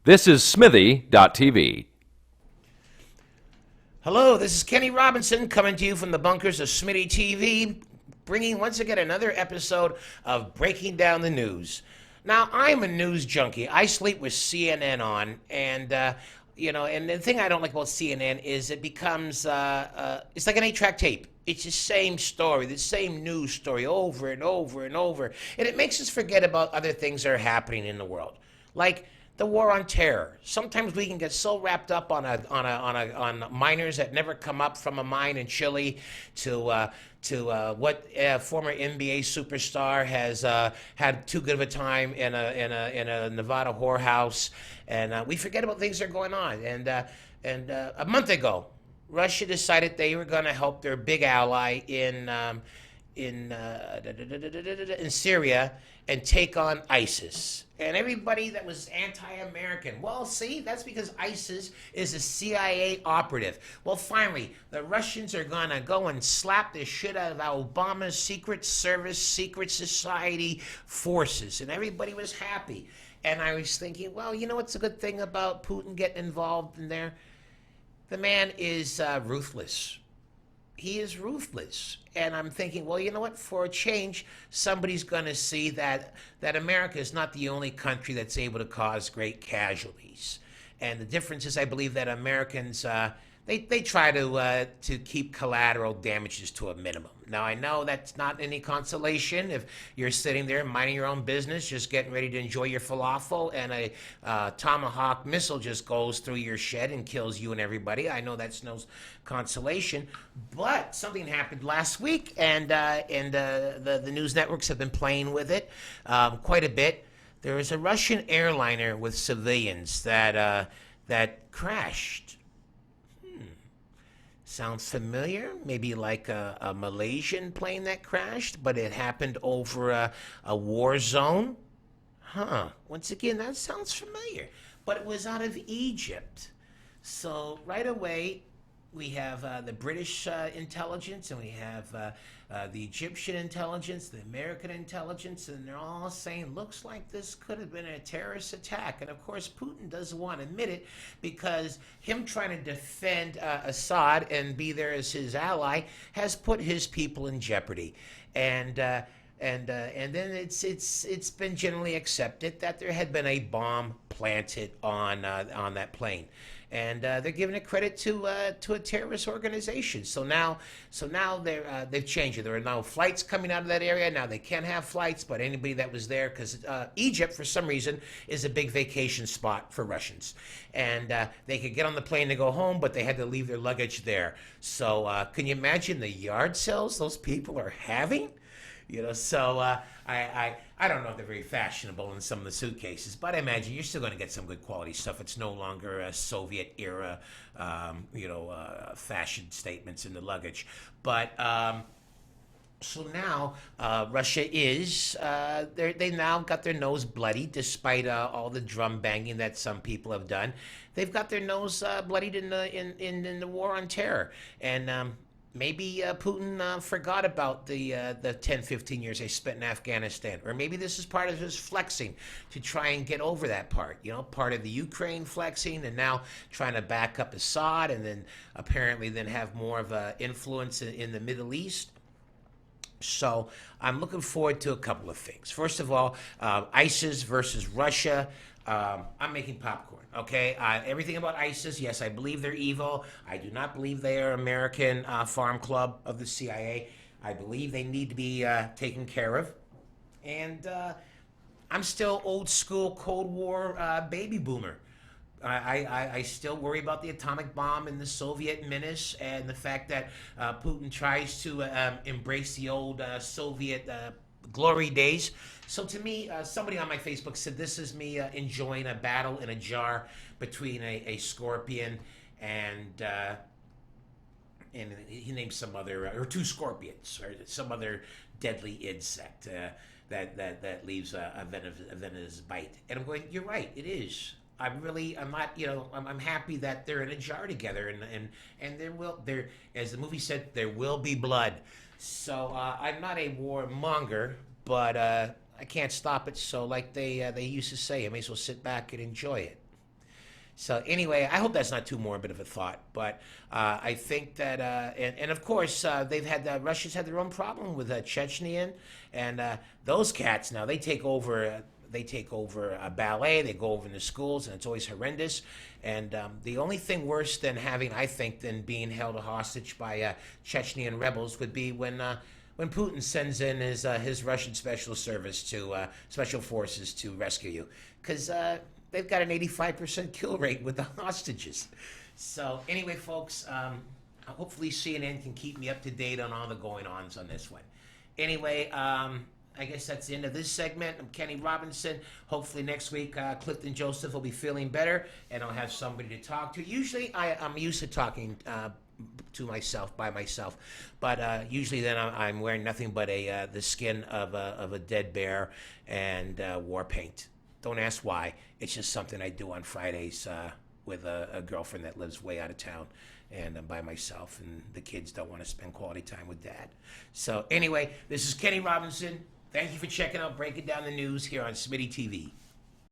This is Smithy.tv. Hello, this is Kenny Robinson coming to you from the bunkers of Smitty TV, bringing once again another episode of Breaking Down the News. Now, I'm a news junkie. I sleep with CNN on, and and the thing I don't like about CNN is it becomes it's like an 8-track tape. It's the same story, the same news story over and over and over, and it makes us forget about other things that are happening in the world, like the war on terror. Sometimes we can get so wrapped up on miners that never come up from a mine in Chile, to what former NBA superstar has had too good of a time in a Nevada whorehouse, and we forget about things that are going on. And a month ago, Russia decided they were going to help their big ally in Syria and take on ISIS. And everybody that was anti-American, well, see, that's because ISIS is a CIA operative. Well, finally, the Russians are gonna go and slap the shit out of Obama's Secret Service, Secret Society forces, and everybody was happy. And I was thinking, well, you know what's a good thing about Putin getting involved in there? The man is ruthless. He is ruthless. And I'm thinking, well, you know what? For a change, somebody's going to see that America is not the only country that's able to cause great casualties. And the difference is, I believe that Americans they try to keep collateral damages to a minimum. Now, I know that's not any consolation if you're sitting there minding your own business, just getting ready to enjoy your falafel, and a tomahawk missile just goes through your shed and kills you and everybody. I know that's no consolation, but something happened last week, and the news networks have been playing with it quite a bit. There was a Russian airliner with civilians that crashed. Sounds familiar? Maybe like a Malaysian plane that crashed, but it happened over a war zone? Huh. Once again, that sounds familiar. But it was out of Egypt. So right away, we have the British intelligence, and we have the Egyptian intelligence, the American intelligence, and they're all saying, looks like this could have been a terrorist attack. And of course, Putin doesn't want to admit it, because him trying to defend Assad and be there as his ally has put his people in jeopardy. And then it's been generally accepted that there had been a bomb planted on that plane, and they're giving it credit to a terrorist organization. So now they've changed it. There are no flights coming out of that area now. They can't have flights, but anybody that was there, because Egypt for some reason is a big vacation spot for Russians, and they could get on the plane to go home, but they had to leave their luggage there. So can you imagine the yard sales those people are having? So I don't know if they're very fashionable in some of the suitcases, but I imagine you're still going to get some good quality stuff. It's no longer a Soviet era, fashion statements in the luggage. But so now Russia is they now got their nose bloody, despite all the drum banging that some people have done. They've got their nose bloodied in the war on terror, and maybe Putin forgot about the 10, 15 years they spent in Afghanistan. Or maybe this is part of his flexing to try and get over that part. Part of the Ukraine flexing, and now trying to back up Assad, and then apparently then have more of an influence in the Middle East. So I'm looking forward to a couple of things. First of all, ISIS versus Russia. I'm making popcorn. Okay, everything about ISIS, yes, I believe they're evil. I do not believe they are American farm club of the CIA. I believe they need to be taken care of. And I'm still old school Cold War baby boomer. I still worry about the atomic bomb and the Soviet menace, and the fact that Putin tries to embrace the old Soviet glory days. So to me, somebody on my Facebook said this is me enjoying a battle in a jar between a scorpion and he named some other or two scorpions or some other deadly insect that leaves a venomous bite. And I'm going, you're right, it is. I'm not, I'm happy that they're in a jar together, and there, as the movie said, there will be blood. So I'm not a warmonger, but I can't stop it. So like they used to say, I may as well sit back and enjoy it. So anyway, I hope that's not too morbid of a thought, but I think that, and of course, they've had Russia's had their own problem with Chechnya, and those cats now they take over. They take over ballet. They go over in the schools, and it's always horrendous. And the only thing worse than having, I think, than being held hostage by Chechnyan rebels would be when Putin sends in his Russian special service to special forces to rescue you, because they've got an 85% kill rate with the hostages. So anyway, folks, hopefully CNN can keep me up to date on all the going-ons on this one. Anyway, I guess that's the end of this segment. I'm Kenny Robinson. Hopefully next week, Clifton Joseph will be feeling better, and I'll have somebody to talk to. Usually, I'm used to talking to myself, by myself, but usually then I'm wearing nothing but the skin of a dead bear and war paint. Don't ask why. It's just something I do on Fridays with a girlfriend that lives way out of town, and I'm by myself, and the kids don't want to spend quality time with Dad. So anyway, this is Kenny Robinson. Thank you for checking out Breaking Down the News here on Smitty TV.